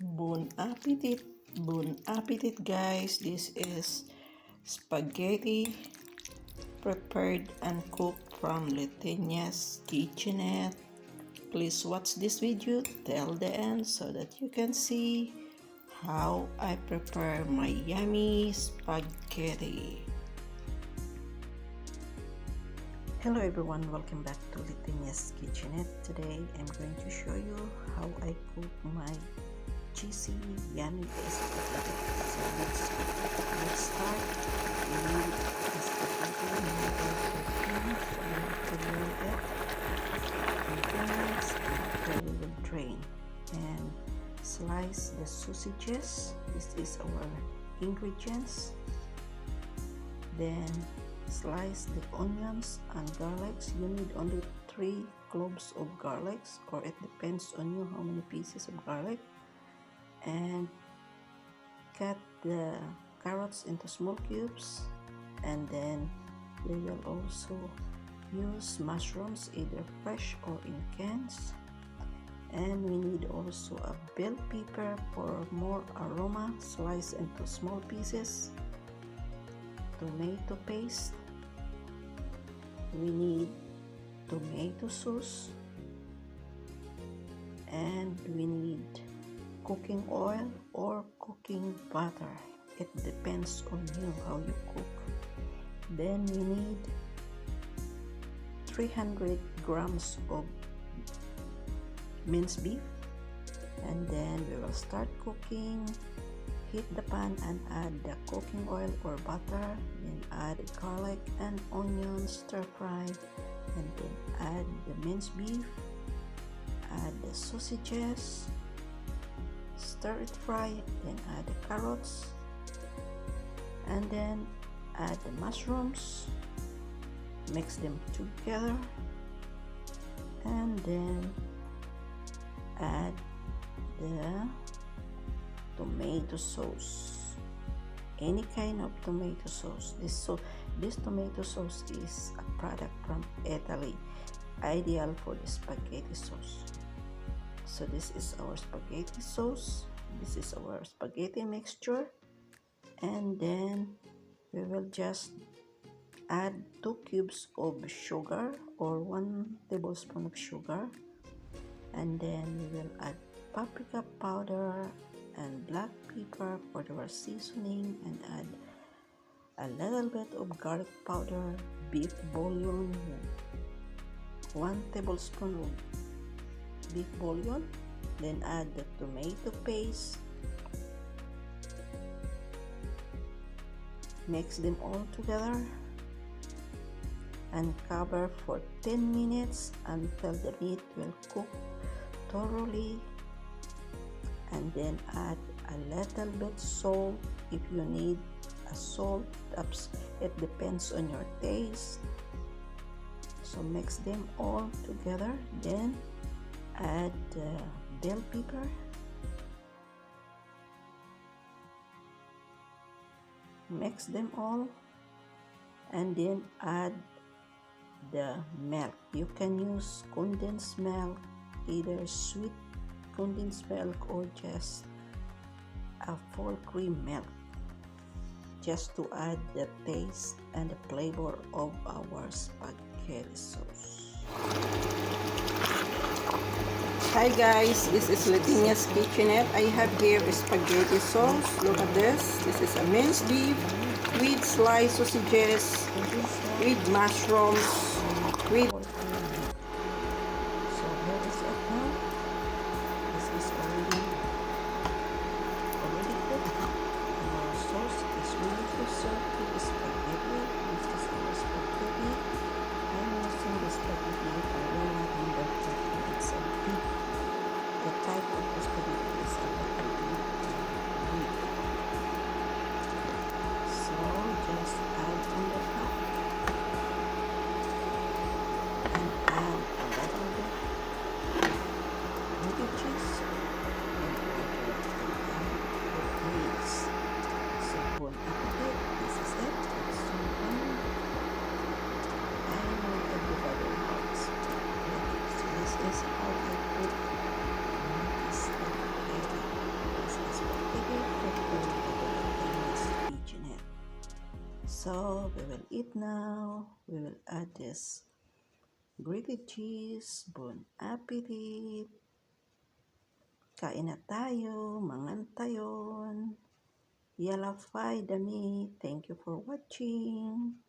Bon appetit! Bon appetit, guys! This is spaghetti prepared and cooked from Leytenia'Skitchenette. Please watch this video till the end so that you can see how I prepare my yummy spaghetti. Hello everyone, welcome back to Leytenia'Skitchenette. Today I'm going to show you how I cook my cheesy yummy spaghetti. So let's start. We need the spaghetti number 13 to boil it in 10 minutes until we will drain, and slice the sausages. This is our ingredients. Then slice the onions and garlics. You need only 3 cloves of garlics, or it depends on you how many pieces of garlic. And cut the carrots into small cubes, and then we will also use mushrooms, either fresh or in cans. And we need also a bell pepper for more aroma, sliced into small pieces. Tomato paste. We need tomato sauce, and we need cooking oil or cooking butter. It depends on you how you cook. Then we need 300 grams of minced beef, and then we will start cooking. Heat the pan and add the cooking oil or butter, then add garlic and onions, stir fry, and then add the minced beef, add the sausages, stir it fry, then add the carrots, and then add the mushrooms, mix them together, and then add the tomato sauce, any kind of tomato sauce. This tomato sauce is a product from Italy, ideal for the spaghetti sauce. So this is our spaghetti sauce. This is our spaghetti mixture, and then we will just add 2 cubes of sugar or 1 tablespoon of sugar, and then we will add paprika powder and black pepper for our seasoning, and add a little bit of garlic powder, beef bouillon, 1 tablespoon of beef bouillon, then add the tomato paste, mix them all together, and cover for 10 minutes until the meat will cook thoroughly. And then add a little bit salt if you need a salt. It depends on your taste. So mix them all together, then add bell pepper, mix them all, and then add the milk. You can use condensed milk, either sweet condensed milk or just a full cream milk, just to add the taste and the flavor of our spaghetti sauce. Hi guys, this is Leytenia'Skitchenette. I have here a spaghetti sauce. Look at this. This is a minced beef with sliced sausages, with mushrooms, with... So here is it now. This is already cooked. Our sauce is ready to serve to the spaghetti. This is our spaghetti. I'm using the spaghetti aroma number 13. It's a big. The type of the spaghetti is a little bit big. So just add on the top. So we will eat now. We will add this grated cheese. Bon appetit! Kain na tayo, mangantayon. Yalafay dami. Thank you for watching.